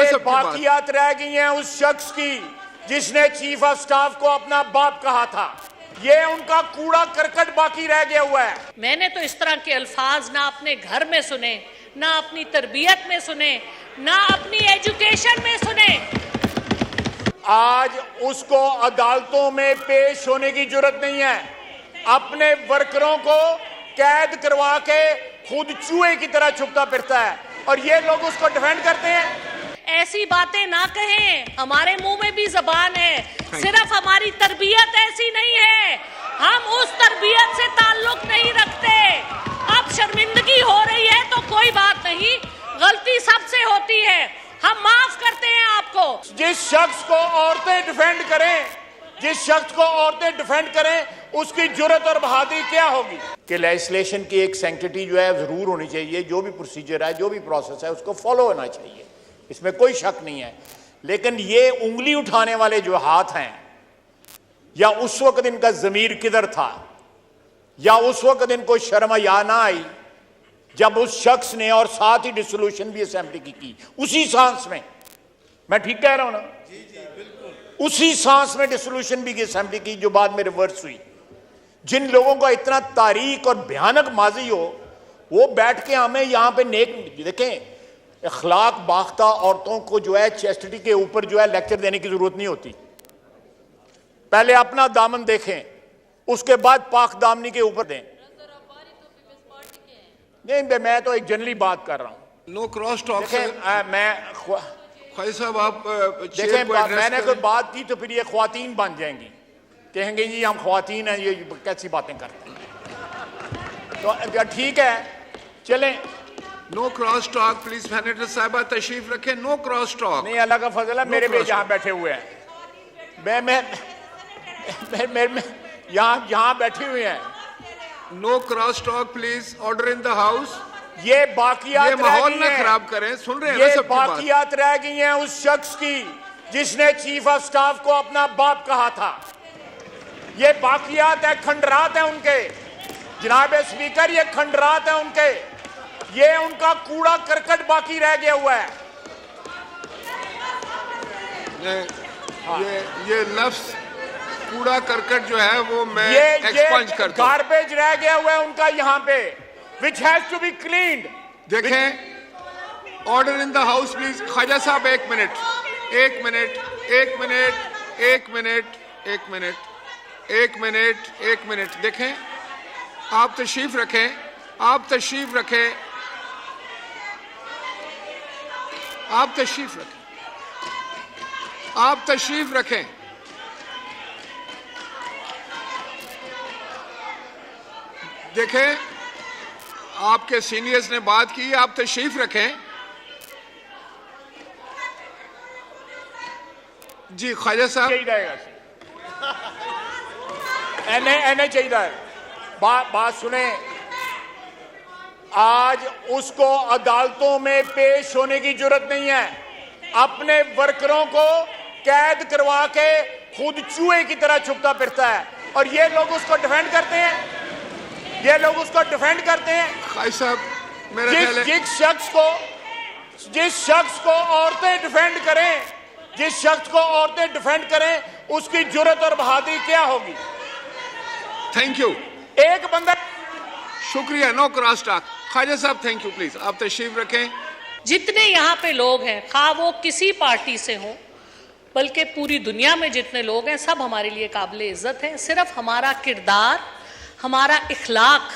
ये बाकियात रह गई हैं उस शख्स की जिसने चीफ ऑफ स्टाफ को अपना बाप कहा था। ये उनका कूड़ा करकट बाकी रह गया हुआ है। मैंने तो इस तरह के अल्फाज ना अपने घर में सुने, ना अपनी तरबियत में सुने, ना अपनी एजुकेशन में सुने। आज उसको अदालतों में पेश होने की जरूरत नहीं है। अपने वर्करों को कैद करवा के खुद चूहे की तरह छुपता फिरता है और ये लोग उसको डिफेंड करते हैं। ऐसी बातें ना कहें, हमारे मुंह में भी जबान है, सिर्फ हमारी तरबियत ऐसी नहीं है, हम उस तरबियत से ताल्लुक नहीं रखते। अब शर्मिंदगी हो रही है तो कोई बात नहीं, गलती सबसे होती है, हम माफ करते हैं आपको। जिस शख्स को औरतें डिफेंड करें, जिस शख्स को औरतें डिफेंड करें, उसकी जुर्रत और बहादुरी क्या होगी? कि लेजिस्लेशन की एक सैंक्टिटी जो है जरूर होनी चाहिए, जो भी प्रोसीजर है, जो भी प्रोसेस है, उसको फॉलो होना चाहिए, इसमें कोई शक नहीं है। लेकिन ये उंगली उठाने वाले जो हाथ हैं, या उस वक्त इनका जमीर किधर था, या उस वक्त इनको शर्म या ना आई जब उस शख्स ने, और साथ ही डिसोल्यूशन भी असेंबली की उसी सांस में, मैं ठीक कह रहा हूं ना? जी जी बिल्कुल, उसी सांस में डिसोल्यूशन भी की असेंबली की जो बाद में रिवर्स हुई। जिन लोगों का इतना तारीख और भयानक माजी हो, वो बैठ के हमें यहां पे नेक देखें, अखलाक बाख्ता औरतों को जो है चेस्टिटी के ऊपर जो है लेक्चर देने की जरूरत नहीं होती। पहले अपना दामन देखें, उसके बाद पाक दामनी के ऊपर दें। नहीं, मैं तो एक जनरली बात कर रहा हूं। No cross talk. मैं ख्वाही साहब आप देखें, मैंने कोई बात की तो फिर ये ख्वातीन बन जाएंगी, कहेंगे जी हम ख्वातीन हैं, ये कैसी बातें करते हैं। तो ठीक है, चलें। No cross talk please. Senator साहिबा तशरीफ रखें। No cross talk. नहीं, अल्लाह का फजल है, मेरे भी यहाँ बैठे हुए हैं, मैं यहाँ बैठे हुए हैं। No cross talk please. Order in the house. ये बाकियात माहौल ना खराब करें, सुन रहे हैं ये बाकियात रह गई हैं उस शख्स की जिसने चीफ ऑफ स्टाफ को अपना बाप कहा था। ये बाकियात है, खंडरात है उनके, जनाब स्पीकर, ये खंडरात है उनके, ये उनका कूड़ा करकट बाकी रह गया हुआ है। ये लफ्ज कूड़ा करकट जो है वो मैं एक्सपंज करता हूं। गार्बेज रह गया हुआ है उनका यहाँ पे, which has to be cleaned। देखें, order in the house please. Khawaja साहब एक मिनट, एक मिनट, एक मिनट, एक मिनट, एक मिनट, एक मिनट, एक मिनट। देखें, आप तशरीफ रखें, आप तशरीफ रखें, आप तशरीफ रखें, आप तशरीफ रखें। देखें, आपके सीनियर्स ने बात की, आप तशरीफ रखें। जी ख्वाजा साहब। एने चाहिए बात सुने। आज उसको अदालतों में पेश होने की जरूरत नहीं है। अपने वर्करों को कैद करवा के खुद चूहे की तरह छुपता फिरता है और ये लोग उसको डिफेंड करते हैं, ये लोग उसको डिफेंड करते हैं। साहब, जिस शख्स को औरतें डिफेंड करें, जिस शख्स को औरतें डिफेंड करें, उसकी जुर्रत और बहादुरी क्या होगी? Thank you. एक बंदा। शुक्रिया। No cross talk. Khwaja Sahab thank you please, आप तशरीफ रखें। जितने यहाँ पे लोग हैं, खा वो किसी पार्टी से हों, बल्कि पूरी दुनिया में जितने लोग हैं, सब हमारे लिए काबिल इज्जत हैं। सिर्फ हमारा किरदार, हमारा इखलाक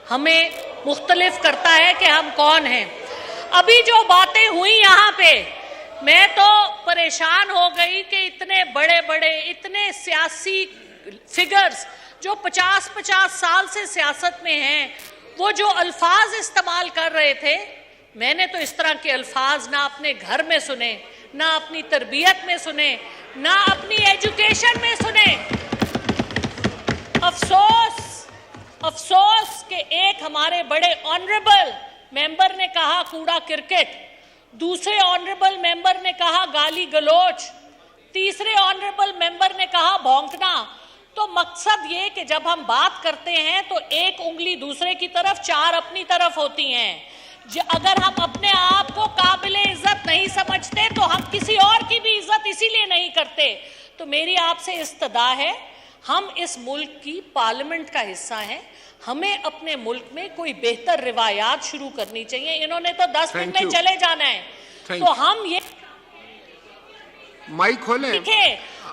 हमें मुख्तलिफ करता है कि हम कौन हैं। अभी जो बातें हुई यहाँ पे, मैं तो परेशान हो गई कि इतने बड़े बड़े, इतने सियासी फिगर्स जो 50-50 साल से सियासत में हैं, वो जो अल्फाज इस्तेमाल कर रहे थे, मैंने तो इस तरह के अल्फाज ना अपने घर में सुने, ना अपनी तरबियत में सुने, ना अपनी एजुकेशन में सुने। अफसोस कि एक हमारे बड़े ऑनरेबल मेंबर ने कहा कूड़ा क्रिकेट, दूसरे ऑनरेबल मेंबर ने कहा गाली गलोच, तीसरे ऑनरेबल मेंबर ने कहा भौंकना। तो मकसद ये कि जब हम बात करते हैं तो एक उंगली दूसरे की तरफ, चार अपनी तरफ होती हैं। अगर हम अपने आप को काबिल इज्जत नहीं समझते तो करते। तो मेरी आपसे इस्तदा है, हम इस मुल्क की पार्लियामेंट का हिस्सा हैं, हमें अपने मुल्क में कोई बेहतर रिवायात शुरू करनी चाहिए। इन्होंने तो 10 दिन में चले जाना है, तो हम ये माइक खोलें।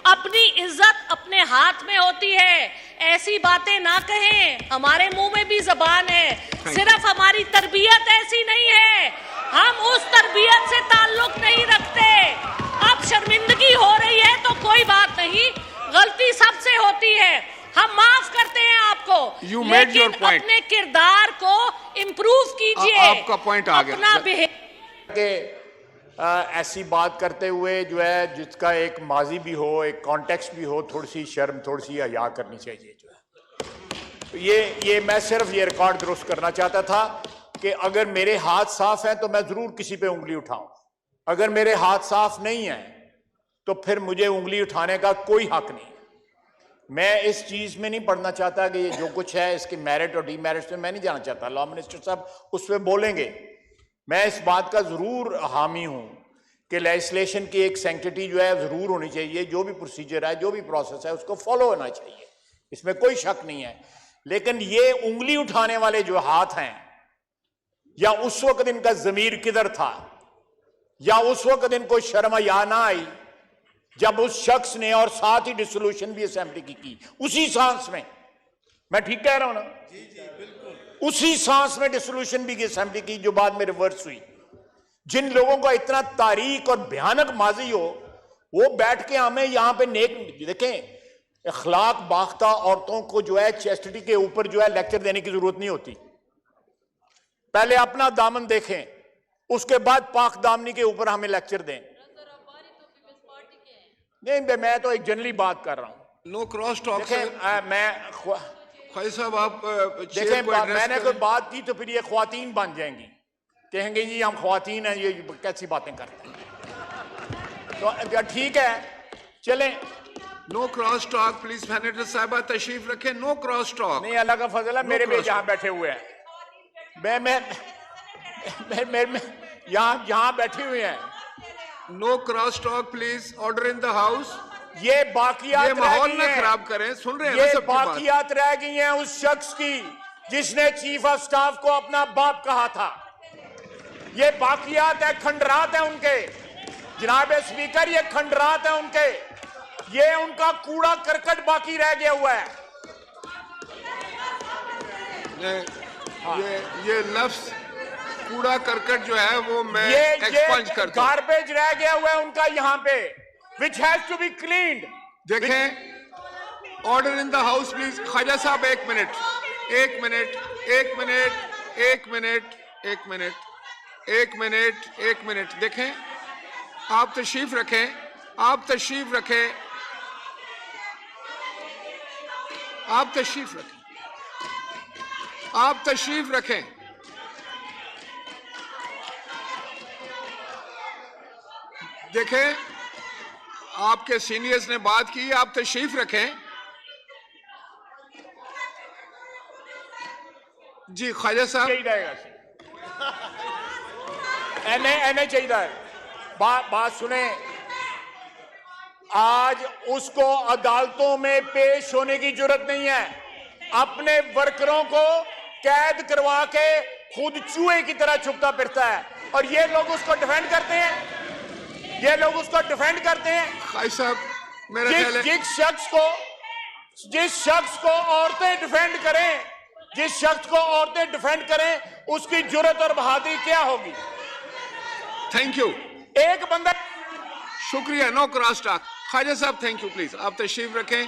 अपनी इज्जत अपने हाथ में होती है, ऐसी बातें ना कहें। हमारे मुंह में भी जबान है, सिर्फ हमारी तरबियत ऐसी नहीं है, हम उस तरबियत से ताल्लुक नहीं रखते। अब शर्मिंदगी हो रही है तो कोई बात नहीं, गलती सबसे होती है, हम माफ करते हैं आपको, लेकिन अपने किरदार को इम्प्रूव कीजिए। आपका पॉइंट आ गया। ऐसी बात करते हुए जो है, जिसका एक माजी भी हो, एक कॉन्टेक्स्ट भी हो, थोड़ी सी शर्म, थोड़ी सी हया करनी चाहिए जो है। तो ये मैं सिर्फ ये रिकॉर्ड दुरुस्त करना चाहता था कि अगर मेरे हाथ साफ हैं तो मैं जरूर किसी पे उंगली उठाऊं, अगर मेरे हाथ साफ नहीं है तो फिर मुझे उंगली उठाने का कोई हक नहीं। मैं इस चीज में नहीं पढ़ना चाहता कि ये जो कुछ है इसके मेरिट और डीमेरिट्स में मैं नहीं जाना चाहता। लॉ मिनिस्टर साहब उस पर बोलेंगे। मैं इस बात का जरूर हामी हूं कि लेजिस्लेशन की एक सैंक्टिटी जो है जरूर होनी चाहिए, जो भी प्रोसीजर है, जो भी प्रोसेस है, उसको फॉलो होना चाहिए, इसमें कोई शक नहीं है। लेकिन ये उंगली उठाने वाले जो हाथ हैं, या उस वक्त इनका जमीर किधर था, या उस वक्त इनको शर्म या ना आई जब उस शख्स ने, और साथ ही डिसोल्यूशन भी असेंबली की उसी सांस में, मैं ठीक कह रहा हूं ना? जी जी बिल्कुल, उसी सांस में डिसोल्यूशन भी की असेंबली की, जो बाद में रिवर्स हुई। जिन लोगों का इतना तारीख और भयानक माजी हो, वो बैठ के हमें यहां पे नेक देखें, अखलाक बाख्ता औरतों को जो है चेस्टिटी के ऊपर जो है लेक्चर देने की जरूरत नहीं होती। पहले अपना दामन देखें, उसके बाद पाक दामनी के ऊपर हमें लेक्चर दें। नहीं, मैं तो एक जनरली बात कर रहा हूं। No cross talk. मैं ख्वाजा साहब आप देखें, मैंने कोई बात की तो फिर ये ख्वातीन बन जाएंगी, कहेंगे जी हम ख्वातीन हैं, ये कैसी बातें करते हैं। तो ठीक है, चलें। No cross talk please. Senator साहबा तशरीफ रखें। No cross talk. नहीं, अल्लाह का फजल है, मेरे भी जहां बैठे हुए हैं, मैं यहां बैठे हुए हैं। No cross talk please. Order in the house. ये बाकियात माहौल ना खराब करें, सुन रहे हैं ये बाकियात रह गई हैं उस शख्स की जिसने चीफ ऑफ स्टाफ को अपना बाप कहा था। ये बाकियात है, खंडरात है उनके, जनाब स्पीकर, ये खंडरात है उनके, ये उनका कूड़ा करकट बाकी रह गया हुआ है। ये लफ्ज कूड़ा करकट जो है वो मैं एक्सपंज करता हूं। गार्बेज रह गया हुआ है उनका यहाँ पे, which has to be cleaned। देखें, order in the house please. Khawaja साहब एक मिनट, एक मिनट, एक मिनट, एक मिनट, एक मिनट, एक मिनट, एक मिनट। देखें, आप तशरीफ रखें, आप तशरीफ रखें, आप तशरीफ रखें, आप तशरीफ रखें। देखें, आपके सीनियर्स ने बात की, आप तशरीफ रखें। जी ख्वाजा साहब एने चाहिए। बात सुने, आज उसको अदालतों में पेश होने की जरूरत नहीं है। अपने वर्करों को कैद करवा के खुद चूहे की तरह छुपता फिरता है, और ये लोग उसको डिफेंड करते हैं, ये लोग उसको डिफेंड करते हैं। भाई साहब, जिस शख्स को औरतें डिफेंड करें, जिस शख्स को औरतें डिफेंड करें, उसकी जुर्रत और बहादुरी क्या होगी? Thank you. एक बंदा। शुक्रिया। No cross talk. Khwaja Sahab thank you, please आप तशरीफ रखें।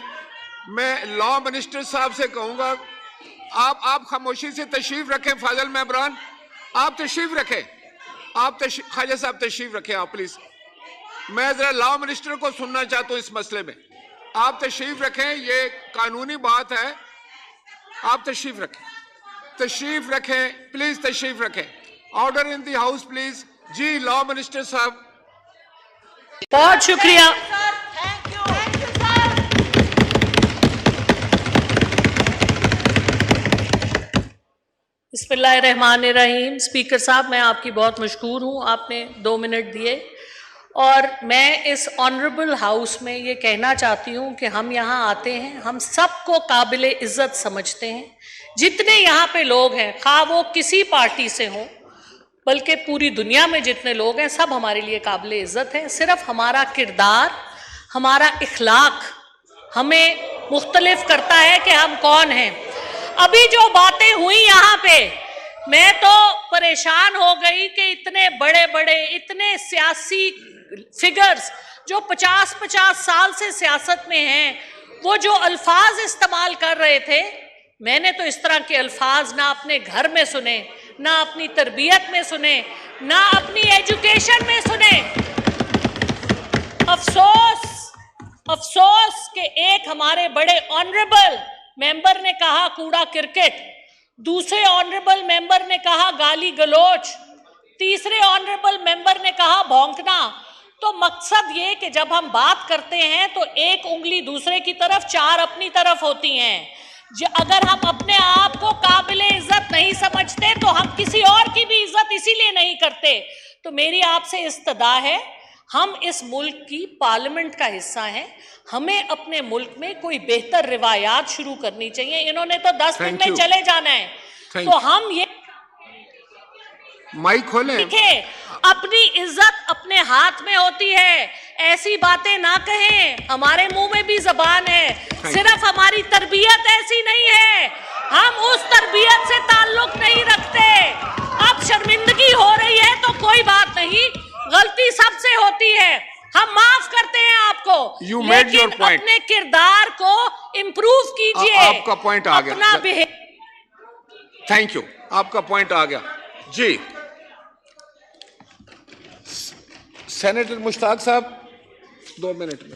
मैं लॉ मिनिस्टर साहब से कहूंगा, आप खामोशी से तशरीफ रखें। फाजल मेहरान, आप तशरीफ रखें, ख्वाजा साहब तशरीफ रखें आप प्लीज। मैं जरा लॉ मिनिस्टर को सुनना चाहता हूं इस मसले में। आप तशरीफ रखें, ये कानूनी बात है। आप तशरीफ रखें, तशरीफ रखें प्लीज, तशरीफ रखें। Order in the house please. जी लॉ मिनिस्टर साहब। बहुत शुक्रिया। बिस्मिल्लाहिर्रहमानिर्रहीम। स्पीकर साहब, मैं आपकी बहुत मशकूर हूँ, आपने 2 मिनट दिए। और मैं इस ऑनरेबल हाउस में ये कहना चाहती हूँ कि हम यहाँ आते हैं, हम सबको काबिल इज्जत समझते हैं। जितने यहाँ पे लोग हैं, खा वो किसी पार्टी से हों, बल्कि पूरी दुनिया में जितने लोग हैं, सब हमारे लिए काबिल इज्जत हैं। सिर्फ हमारा किरदार, हमारा इखलाक हमें मुख्तलिफ करता है कि हम कौन हैं। अभी जो बातें हुई यहाँ पे, मैं तो परेशान हो गई कि इतने बड़े बड़े, इतने सियासी फिगर्स जो 50-50 साल से सियासत में हैं, वो जो अल्फाज इस्तेमाल कर रहे थे, मैंने तो इस तरह के अल्फाज ना अपने घर में सुने, ना अपनी तरबियत में सुने, ना अपनी एजुकेशन में सुने। अफसोस कि एक हमारे बड़े ऑनरेबल मेंबर ने कहा कूड़ा क्रिकेट, दूसरे ऑनरेबल मेंबर ने कहा गाली गलोच, तीसरे ऑनरेबल मेंबर ने कहा भौंकना। तो मकसद ये कि जब हम बात करते हैं तो एक उंगली दूसरे की तरफ, चार अपनी तरफ होती हैं। अगर हम अपने आप को काबिले इज्जत नहीं समझते तो हम किसी और की भी इज्जत इसीलिए नहीं करते। तो मेरी आपसे इस्तदा है, हम इस मुल्क की पार्लियामेंट का हिस्सा हैं, हमें अपने मुल्क में कोई बेहतर रिवायात शुरू करनी चाहिए। इन्होंने तो 10 दिन में चले जाना है, तो हम ये माइक खोलें। देखिए, अपनी इज्जत अपने हाथ में होती है, ऐसी बातें ना कहें। हमारे मुंह में भी जबान है, सिर्फ हमारी तरबियत ऐसी नहीं है, हम उस तरबियत से ताल्लुक नहीं रखते। अब शर्मिंदगी हो रही है तो कोई बात नहीं, गलती सबसे होती है, हम माफ करते हैं आपको। लेकिन अपने किरदार को इम्प्रूव कीजिए। आपका पॉइंट आ गया। थैंक यू, आपका पॉइंट आ गया जी। सेनेटर मुश्ताक साहब 2 मिनट में।